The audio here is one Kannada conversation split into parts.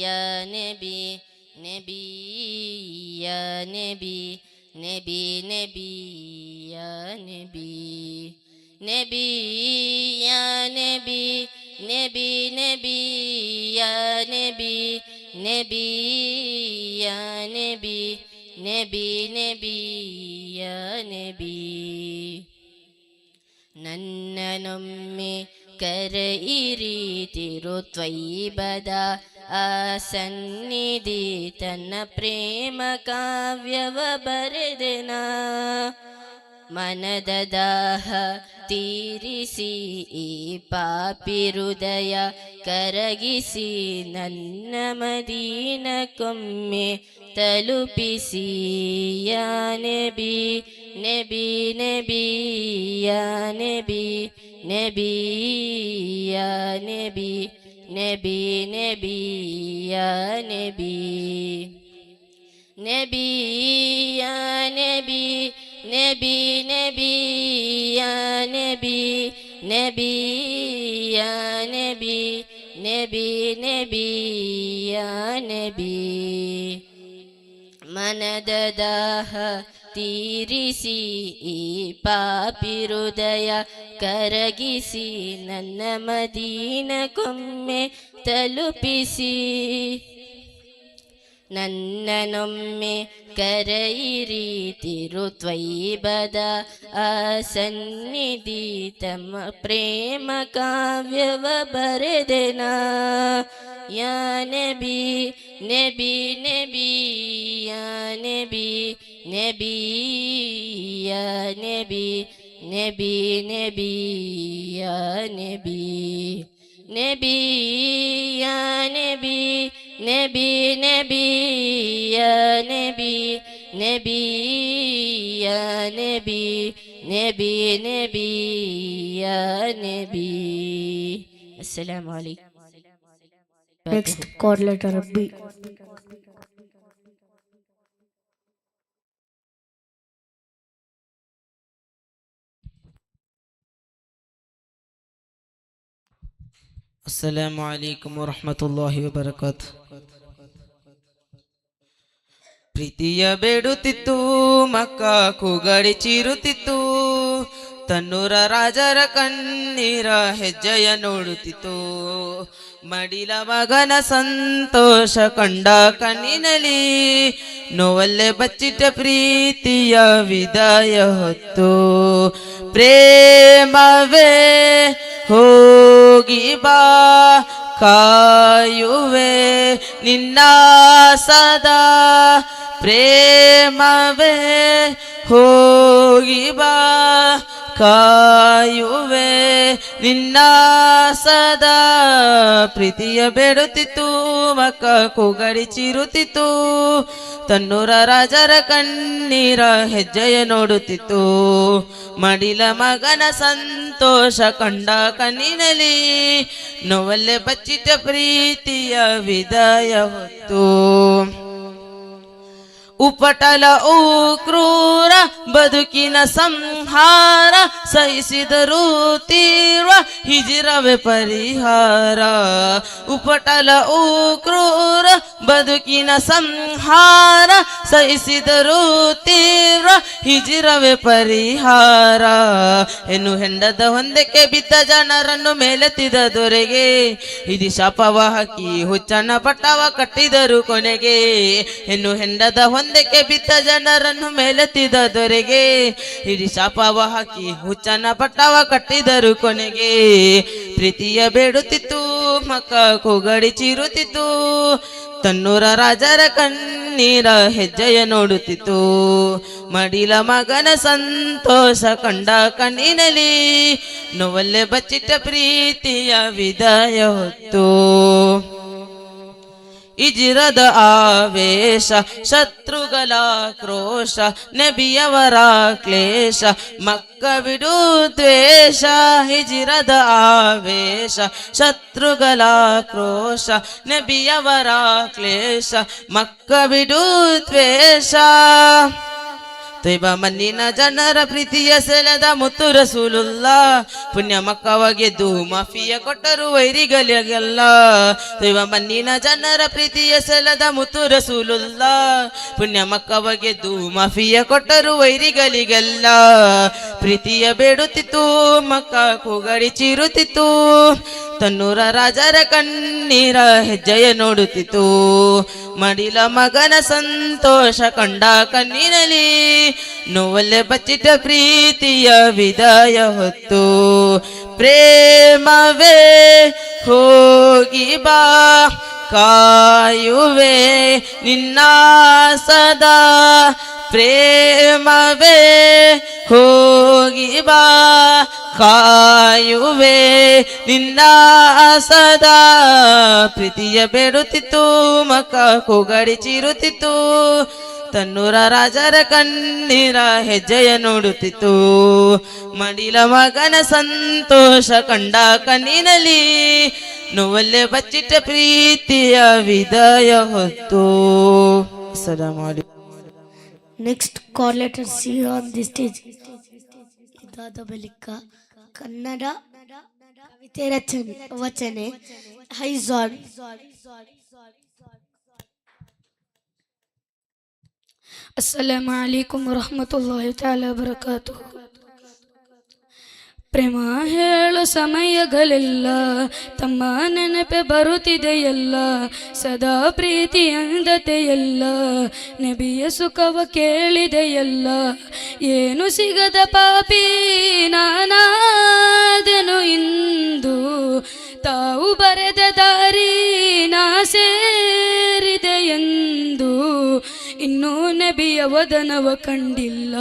ಯಾ ನಬಿ ನಬಿ ಯಾ ನಬಿ ನಬಿ ನಬಿ ಯಾ ನಬಿ ನಬಿ ಯಾ ನಬಿ ನಬಿ ನಬಿ ಯಾ ನಬಿ ನಬಿ ಯಾ ನಬಿ ನಬಿ ನಬಿ ಯಾ ನಬಿ ನನ್ನನೊಮ್ಮೆ ಕರೆಯಿರಿ ತಿರುತ್ವೈಬದ ಆ ಸನ್ನಿಧಿ ತನ್ನ ಪ್ರೇಮ ಕಾವ್ಯವ ಬರೆದೆನ ಮನದ ದಾಹ ತೀರಿಸಿ ಈ ಪಾಪಿ ಹೃದಯ ಕರಗಿಸಿ ನನ್ನ ಮದೀನಕ್ಕೊಮ್ಮೆ ತಲುಪಿಸಿ ಯಾ ನಬಿ ನಬಿ ನಬಿ ಯಾ ನಬಿ ನಬಿ ಯಾ ನಬಿ ನಬಿ ನಬಿ ಯಾ ನಬಿ ನಬಿ ಯಾ ನಬಿ ನಬಿ ನಬಿ ಯಾ ನಬಿ ನಬಿ ಯಾ ನಬಿ ನಬಿ ನಬಿ ಯಾ ನಬಿ ಮನದ ದಾಹ ತೀರಿಸಿ ಈ ಪಾಪಿ ಹೃದಯ ಕರಗಿಸಿ ನನ್ನ ಮದೀನಕ್ಕೊಮ್ಮೆ ತಲುಪಿಸಿ ನನ್ನನೊಮ್ಮೆ ಕರೆಯಿರಿ ತಿರುತ್ವೈಬದ ಆ ಸನ್ನಿಧಿ ತಮ್ಮ ಪ್ರೇಮ ಕಾವ್ಯವ ಬರೆದೆನ ಯಾ ನಬಿ ನಬಿ ನಬಿ ಯಾ ನಬಿ ನಬಿ ಯಾ ನಬಿ ನಬಿ ನಬಿ ಯಾ ನಬಿ ನಬಿ ಯಾ ನಬಿ ನಬಿ ನಬಿ ಯಾ ನಬಿ ನಬಿ ಯಾ ನಬಿ ನಬಿ ನಬಿ ಯಾ Nabi ಅಸ್ಸಲಾಮು ಅಲೈಕುಂ. Next chord letter B. ಅಸ್ಸಲಾಮು ಅಲೈಕುಂ ವರಹಮತುಲ್ಲಾಹಿ ವಬರಕಾತು. ಪ್ರೀತಿಯ ಬೇಡುತ್ತಿತ್ತು ಮಕ್ಕ ಕೂಗಡಿ ಚೀರುತ್ತಿತ್ತು, ತನ್ನೂರ ರಾಜರ ಕಣ್ಣೀರ ಹೆಜ್ಜೆಯ ನೋಡುತ್ತಿತ್ತು. ಮಡಿಲ ಮಗನ ಸಂತೋಷ ಕಂಡ ಕಣ್ಣಿನಲ್ಲಿ ನೋವಲ್ಲೇ ಬಚ್ಚಿಟ್ಟ ಪ್ರೀತಿಯ ವಿದಾಯ ಹೊತ್ತು. ಪ್ರೇಮವೇ ಹೋಗಿ ಬಾ ಕಾಯುವೆ ನಿನ್ನ ಸದಾ, ಪ್ರೇಮವೇ ಹೋಗಿ ಬಾ ಕಾಯುವೆ ನಿನ್ನ ಸದಾ. ಪ್ರೀತಿಯ ಬೇಡುತ್ತಿತ್ತು ಮಕ್ಕ ಕೂಗಡಿ ಚೀರುತ್ತಿತ್ತು, ತನ್ನೂರ ರಾಜರ ಕಣ್ಣೀರ ಹೆಜ್ಜೆಯ ನೋಡುತ್ತಿತ್ತು. ಮಡಿಲ ಮಗನ ಸಂತೋಷ ಕಂಡ ಕಣ್ಣಿನಲ್ಲಿ ನೋವಲ್ಲೇ ಬಚ್ಚಿಟ್ಟ ಪ್ರೀತಿಯ ವಿದಾಯ ಹೊತ್ತು. ಉಪಟಲ ಓ ಕ್ರೂರ ಬದುಕಿನ ಸಂಹಾರ, ಸಹಿಸಿದರೂ ತೀವ್ರ ಹಿಜಿರವೇ ಪರಿಹಾರ. ಉಪಟಲ ಓ ಕ್ರೂರ ಬದುಕಿನ ಸಂಹಾರ, ಸಹಿಸಿದರೂ ತೀವ್ರ ಹಿಜಿರವೇ ಪರಿಹಾರ. ಹೆಣ್ಣು ಹೆಂಡದ ಹೊಂದಕ್ಕೆ ಬಿದ್ದ ಜನರನ್ನು ಮೇಲೆತ್ತಿದ ದೊರೆಗೆ ಇದು ಶಾಪವ ಹಾಕಿ ಹುಚ್ಚನ ಪಟ್ಟವ ಕಟ್ಟಿದರು ಕೊನೆಗೆ. ಹೆಣ್ಣು ಹೆಂಡದ ಹೊಂದಕ್ಕೆ ಬಿದ್ದ ಜನರನ್ನು ಮೇಲೆತ್ತಿದ ದೊರೆಗೆ ಹಿಡಿ ಶಾಪವ ಹಾಕಿ ಹುಚ್ಚನ ಪಟ್ಟವ ಕಟ್ಟಿದರು ಕೊನೆಗೆ. ಪ್ರೀತಿಯ ಬೇಡುತ್ತಿತ್ತು ಮಕ್ಕ ಕೂಗಡಿ ಚೀರುತ್ತಿತ್ತು, ತನ್ನೂರ ರಾಜರ ಕಣ್ಣೀರ ಹೆಜ್ಜೆಯ ನೋಡುತ್ತಿತ್ತು. ಮಡಿಲ ಮಗನ ಸಂತೋಷ ಕಂಡ ಕಣ್ಣಿನಲ್ಲಿ ನೋವಲ್ಲೇ ಬಚ್ಚಿಟ್ಟ ಪ್ರೀತಿಯ ವಿದಾಯ ಹೊತ್ತು. ಇಜಿರದ ಆವೇಶ ಶತ್ರುಗಳ ಕ್ರೋಶ, ನಬಿಯವರ ಕ್ಲೇಶ ಮಕ್ಕ ಬಿಡು ದ್ವೇಷ. ಹಿಜಿರದ ಆವೇಶ ಶತ್ರುಗಳ ಕ್ರೋಶ, ನಬಿಯವರ ಕ್ಲೇಶ ಮಕ್ಕ ಬಿಡು ದ್ವೇಷ. ತೈಬ ಮಣ್ಣಿನ ಜನರ ಪ್ರೀತಿಯ ಸೆಳೆದ ಮುತ್ತು ರಸೂಲುಲ್ಲಾ ಪುಣ್ಯ ಮಕ್ಕವಾಗಿ ಮಾಫಿಯ ಕೊಟ್ಟರು ವೈರಿಗಳಿಗೆಲ್ಲ ತೈಬ ಮಣ್ಣಿನ ಜನರ ಪ್ರೀತಿಯ ಸೆಳೆದ ಮುತ್ತು ರಸೂಲುಲ್ಲಾ ಪುಣ್ಯ ಮಕ್ಕವಾಗಿ ಮಾಫಿಯ ಕೊಟ್ಟರು ವೈರಿಗಳಿಗೆಲ್ಲ ಪ್ರೀತಿಯ ಬೇಡುತ್ತಿತ್ತು ಮಕ್ಕ ಕೂಗಡಿ ಚೀರುತ್ತಿತ್ತು ತನ್ನೂರ ರಾಜರ ಕಣ್ಣೀರ ಹೆಜ್ಜೆಯ ನೋಡುತ್ತಿತ್ತು ಮಡಿಲ ಮಗನ ಸಂತೋಷ ಕಂಡ ಕಣ್ಣಿನಲ್ಲಿ ನೋವಲ್ಲೇ ಬಚ್ಚಿಟ ಪ್ರೀತಿಯ ವಿದಾಯ ಹೊತ್ತು ಪ್ರೇಮವೇ ಹೋಗಿ ಬಾ ಕಾಯುವೆ ನಿನ್ನ ಸದಾ ಪ್ರೇಮವೇ ಹೋಗಿ ಬಾ ಕಾಯುವೆ ನಿನ್ನ ಸದಾ ಪ್ರೀತಿಯ ಬೇಡುತ್ತಿತ್ತು ಮಕ್ಕ ಕೂಗಡಿ ಚೀರುತ್ತಿತ್ತು ತನ್ನೂರ ರಾಜರ ಕಣ್ಣೀರ ಹೆಜ್ಜೆಯ ನೋಡುತ್ತಿತ್ತು ಮಡಿಲ ಮಗನ ಸಂತೋಷ ಕಂಡ ಕಣ್ಣಿನಲ್ಲಿ ನೋವಲ್ಲೇ ಬಚ್ಚಿಟ್ಟ ಪ್ರೀತಿಯ ವಿದಾಯ ಹೊತ್ತು. ಅಸ್ಸಲಾಮು ಅಲೈಕುಂ. Next call letter C on the stage. ಇದಾದ ಬಳಿಕ ಕನ್ನಡ ಕವಿತೆ ವಚನೆ ಹೈಜಾನ್. ಅಸ್ಸಲಾಮು ಅಲೈಕುಂ ವರಹಮತುಲ್ಲಾಹಿ ತಆಲಾ ಬರಕಾತುಹು. ಪ್ರೇಮ ಹೇಳೋ ಸಮಯಗಳೆಲ್ಲ ತಮ್ಮ ನೆನಪೆ ಬರುತ್ತಿದೆಯಲ್ಲ, ಸದಾ ಪ್ರೀತಿ ಅಂದತೆಯಲ್ಲ, ನಬಿಯ ಸುಖವ ಕೇಳಿದೆಯಲ್ಲ. ಏನು ಸಿಗದ ಪಾಪಿ ನಾನಾದೆನು ಇಂದು, ತಾವು ಬರೆದ ದಾರಿ ನಾ ಸೇರಿದೆ ಎಂದು, ಇನ್ನೂ ನಬಿಯ ವದನವ ಕಂಡಿಲ್ಲ.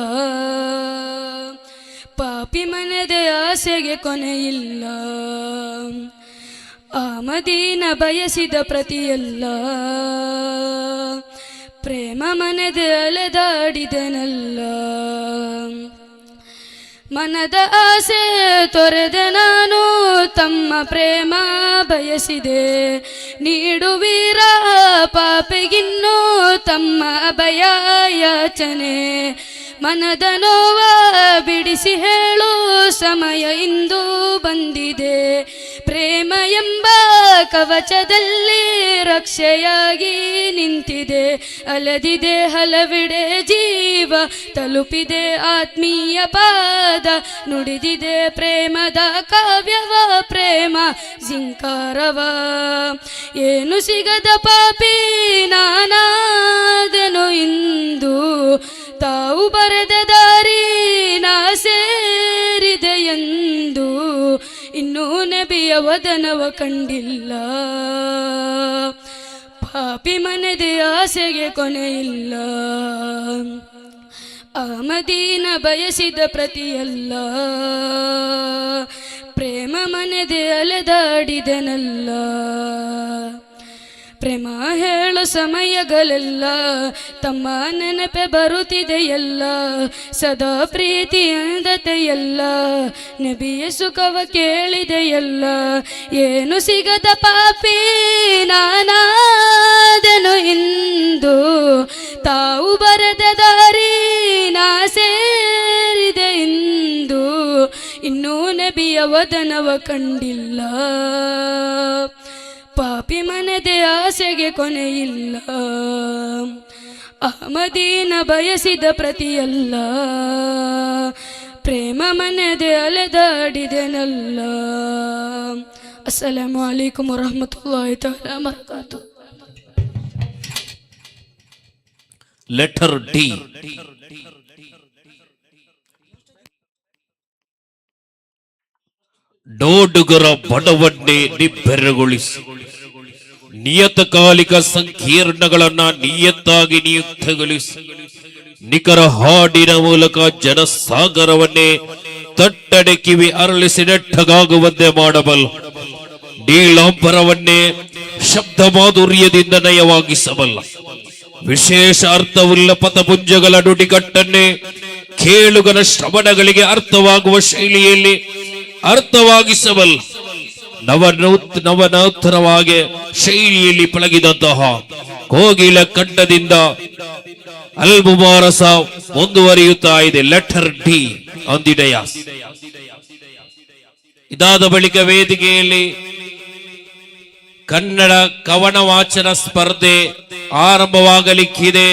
ಪಾಪಿ ಮನದ ಆಸೆಗೆ ಕೊನೆಯಿಲ್ಲ, ಆ ಮದೀನ ಬಯಸಿದ ಪ್ರತಿಯಲ್ಲ. ಪ್ರೇಮ ಮನದ ಅಲೆದಾಡಿದನಲ್ಲ, ಮನದ ಆಸೆ ತೊರೆದೆ ನಾನು, ತಮ್ಮ ಪ್ರೇಮ ಬಯಸಿದೆ. ನೀಡುವೀರ ಪಾಪಿಗಿನ್ನೂ ತಮ್ಮ ಅಭಯ ಯಾಚನೆ, ಮನದ ನೋವ ಬಿಡಿಸಿ ಹೇಳು ಸಮಯ ಇಂದು ಬಂದಿದೆ. ಪ್ರೇಮ ಎಂಬ ಕವಚದಲ್ಲಿ ರಕ್ಷೆಯಾಗಿ ನಿಂತಿದೆ, ಅಲದಿದೆ ಹಲವಿಡೆ ಜೀವ, ತಲುಪಿದೆ ಆತ್ಮೀಯ ಪಾದ, ನುಡಿದಿದೆ ಪ್ರೇಮದ ಕಾವ್ಯವ, ಪ್ರೇಮ ಜಿಂಕಾರವ. ಏನು ಸಿಗದ ಪಾಪಿ ನಾನಾದೆನು ಇಂದು, ತಾವು ಬರೆದ ದಾರಿ ನಾ ಸೇರಿದೆ ಎಂದು, ಇನ್ನೂ ನಬಿಯ ವದನವ ಕಂಡಿಲ್ಲ. ಪಾಪಿ ಮನದ ಆಸೆಗೆ ಕೊನೆಯಿಲ್ಲ, ಆ ಮದೀನ ಬಯಸಿದ ಪ್ರತಿಯಲ್ಲ. ಪ್ರೇಮ ಮನದ ಅಲೆದಾಡಿದನಲ್ಲ, ಪ್ರೇಮ ಹೇಳೋ ಸಮಯಗಳೆಲ್ಲ ತಮ್ಮ ನೆನಪೆ ಬರುತ್ತಿದೆಯಲ್ಲ, ಸದಾ ಪ್ರೀತಿ ಅಂದತೆಯಲ್ಲ, ನಬಿಯ ಸುಖವ ಕೇಳಿದೆಯಲ್ಲ. ಏನು ಸಿಗದ ಪಾಪಿ ನಾನಾದೆನು ಇಂದು, ತಾವು ಬರೆದ ದಾರಿ ನಾ ಸೇರಿದೆ ಇಂದು, ಇನ್ನೂ ನಬಿಯ ವದನವ ಕಂಡಿಲ್ಲ. ಪಾಪಿ ಮನದೆ ಆಸೆಗೆ ಕೊನೆಯಿಲ್ಲ, ಆ ಮದೀನ ಬಯಸಿದ ಪ್ರತಿಯಲ್ಲ. ಪ್ರೇಮ ಮನದೆ ಅಲೆದಾಡಿದೆನಲ್ಲ. ಅಸ್ಸಲಾಮು ಅಲೈಕುಂ ವರಹಮತುಲ್ಲಾಹಿ ತಆಲಾ ಬರಕಾತುಹು. Letter D. ನೋಡುಗರ ಬಡವನ್ನೇ ನಿಬ್ಬೆರಗೊಳಿಸಿ, ನಿಯತಕಾಲಿಕ ಸಂಕೀರ್ಣಗಳನ್ನ ನಿಯತ್ತಾಗಿ ನಿಯುಕ್ತಗೊಳಿಸಿ, ನಿಖರ ಹಾಡಿನ ಮೂಲಕ ಜನಸಾಗರವನ್ನೇ ತಟ್ಟಡೆ ಕಿವಿ ಅರಳಿಸಿ ನೆಟ್ಟಗಾಗುವಂತೆ ಮಾಡಬಲ್ಲ, ನೀಲಾಂಬರವನ್ನೇ ಶಬ್ದ ಮಾಧುರ್ಯದಿಂದ ನಯವಾಗಿಸಬಲ್ಲ, ವಿಶೇಷ ಅರ್ಥವುಳ್ಳ ಪದಪುಂಜಗಳ ನುಡಿಗಟ್ಟನ್ನೇ ಕೇಳುಗನ ಶ್ರವಣಗಳಿಗೆ ಅರ್ಥವಾಗುವ ಶೈಲಿಯಲ್ಲಿ ಅರ್ಥವಾಗಿಸಬಲ್ಲ, ನವನೂತನವಾಗಿ ಶೈಲಿಯಲ್ಲಿ ಪಳಗಿದಂತಹ ಕೋಗಿಲ ಕಂಠದಿಂದ ಅಲ್ ಮುಬಾರಸ ಮುಂದುವರಿಯುತ್ತಾ ಇದೆ. Letter D on the Dias. ಇದಾದ ಬಳಿಕ ವೇದಿಕೆಯಲ್ಲಿ ಕನ್ನಡ ಕವನ ವಾಚನ ಸ್ಪರ್ಧೆ ಆರಂಭವಾಗಲಿಕ್ಕಿದೆ.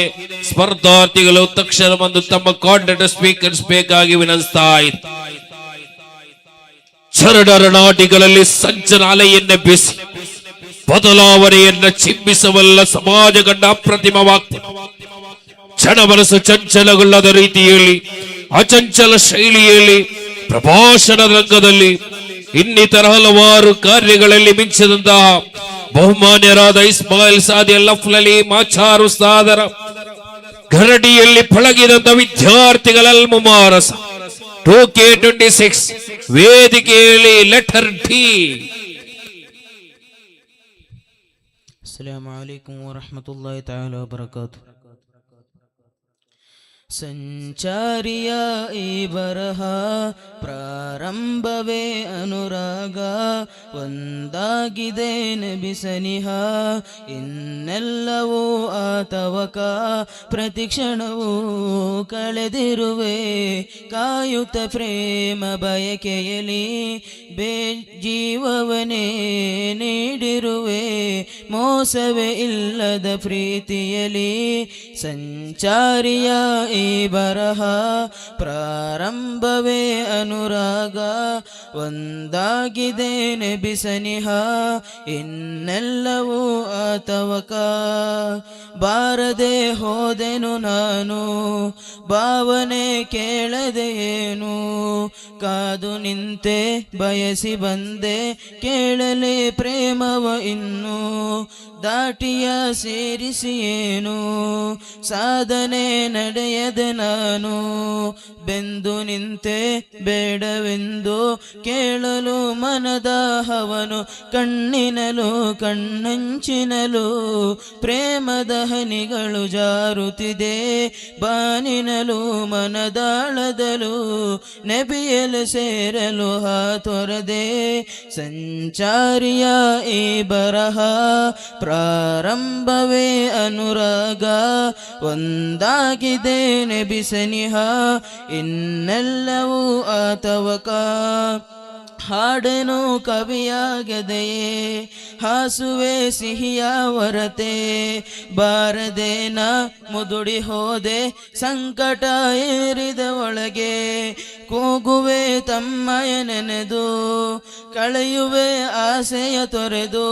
ಸ್ಪರ್ಧಾರ್ಥಿಗಳು ತಕ್ಷಣ ಬಂದು ತಮ್ಮ ಕಾಂಟೆಂಟ್ ಸ್ಪೀಕರ್ಸ್ ಬೇಕಾಗಿ ವಿನಂತಿಸ್ತಾ ಇದ್ದಾರೆ. ಚರಣರ ನಾಟಿಗಳಲ್ಲಿ ಸಂಚನಾಲೆಯನ್ನ ಬೀಸಿ ಬದಲಾವಣೆಯನ್ನ ಚಿಮ್ಮಿಸಬಲ್ಲ ಸಮಾಜ ಕಂಡ ಅಪ್ರತಿಮವಾಗ್ತದೆ. ಮನಸ್ಸು ಚಂಚಲಗೊಳ್ಳದ ರೀತಿಯಲ್ಲಿ ಅಚಂಚಲ ಶೈಲಿಯಲ್ಲಿ ಪ್ರಭಾಷಣ ರಂಗದಲ್ಲಿ ಇನ್ನಿತರ ಹಲವಾರು ಕಾರ್ಯಗಳಲ್ಲಿ ಮಿಂಚಿದಂತಹ ಬಹುಮಾನ್ಯರಾದ ಇಸ್ಮಾಯಿಲ್ ಸಾದಿ ಲಫ್ಲಲಿ ಮಾಚಾರು ಸಾದರ ಗರಡಿಯಲ್ಲಿ ಪಳಗಿದಂತ ವಿದ್ಯಾರ್ಥಿಗಳಲ್ ಮುಮಾರಸ 2K26 ವೇದಿಕೆಯಲ್ಲಿ ಲೆಟರ್ ಡಿ. ಅಸ್ಸಲಾಮು ಅಲೈಕುಂ ವರಹ್ಮತುಲ್ಲಾಹಿ ತಆಲಾ ವಬರಕಾತುಹು. ಸಂಚಾರಿಯ ಈ ಬರಹ ಪ್ರಾರಂಭವೇ ಅನುರಾಗ, ಒಂದಾಗಿದೆ ನಬಿ ಸನಿಹ, ಇನ್ನೆಲ್ಲವೂ ಆತವಕ, ಪ್ರತಿಕ್ಷಣವೂ ಕಳೆದಿರುವೆ ಕಾಯುತ್ತ ಪ್ರೇಮ ಬಯಕೆಯಲಿ, ಬೇಜೀವವನೇ ನೀಡಿರುವೆ ಮೋಸವೇ ಇಲ್ಲದ ಪ್ರೀತಿಯಲಿ. ಸಂಚಾರಿಯ ಈ ಬರಹ ಪ್ರಾರಂಭವೇ ಅನುರಾಗ, ಒಂದಾಗಿದೆ ನಬಿ ಸನಿಹ, ಇನ್ನೆಲ್ಲವೂ ಆತವಕ. ಬಾರದೆ ಹೋದೆನು ನಾನು ಭಾವನೆ ಕೇಳದೆ ಏನು, ಕಾದು ನಿಂತೆ ಬಯಸಿ ಬಂದೆ ಕೇಳಲೆ ಪ್ರೇಮವ ಇನ್ನು, ದಾಟಿಯ ಸೇರಿಸಿ ಏನು ಸಾಧನೆ ನಡೆಯದೆ ನಾನು, ಬೆಂದು ನಿಂತೆ ಬೇಡವೆಂದು ಕೇಳಲು ಮನದಾಹವನು, ಕಣ್ಣಿನಲು ಕಣ್ಣಂಚಿನಲು ಪ್ರೇಮದ ಹನಿಗಳು ಜಾರುತ್ತಿದೆ, ಬಾನಿನಲು ಮನದಾಳದಲು ನಬಿಯಲು ಸೇರಲು ಹಾತೊರದೆ. ಸಂಚಾರಿಯ ಈ ಬರಹ ಪ್ರಾರಂಭವೇ ಅನುರಾಗ, ಒಂದಾಗಿದೆ ನಬಿ ಸನಿಹ, ಇನ್ನೆಲ್ಲವೂ ಆತವಕ. ಹಾಡೆನು ಕವಿಯಾಗದೆಯೇ ಹಾಸುವೆ ಸಿಹಿಯ ಹೊರತೆ, ಬಾರದೇನ ಮುದುಡಿ ಹೋದೆ ಸಂಕಟ ಏರಿದ ಒಳಗೆ, ಕೂಗುವೆ ತಮ್ಮಯ ನೆನೆದು ಕಳೆಯುವೆ ಆಸೆಯ ತೊರೆದು,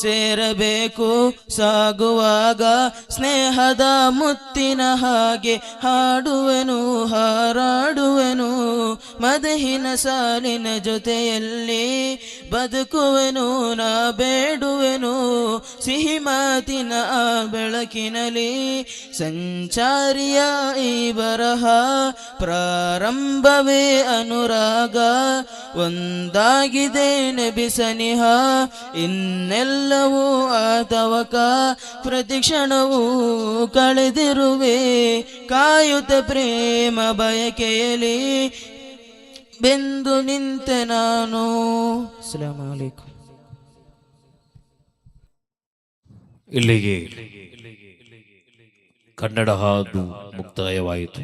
ಸೇರಬೇಕು ಸಾಗುವಾಗ ಸ್ನೇಹದ ಮುತ್ತಿನ ಹಾಗೆ, ಹಾಡುವೆನು ಹಾರಾಡುವೆನು ಮದಹಿನ ಸಾಲಿನ ಜೊತೆಯಲ್ಲಿ, ಬದುಕುವೆನು ನಾ ಬೇಡುವೆನು ಸಿಹಿ ಮಾತಿನ ಆ ಬೆಳಕಿನಲಿ. ಸಂಚಾರಿಯ ಈ ಬರಹ ಪ್ರಾರಂಭವೇ ಅನುರಾಗ, ಒಂದಾಗಿದೆ ನಬಿ ಸನಿಹ, ಇನ್ನೆಲ್ಲವೂ ಆತವಕ, ಪ್ರತಿಕ್ಷಣವೂ ಕಳೆದಿರುವೆ ಕಾಯುತ್ತ ಪ್ರೇಮ ಬಯಕೆಯಲಿ, ಬೆಂದು ನಿಂತೆ ನಾನು. ಅಸ್ಸಲಾಮು ಅಲೈಕುಂ. ಇಲ್ಲಿಗೆ ಕನ್ನಡ ಹಾಡು ಮುಕ್ತಾಯವಾಯಿತು.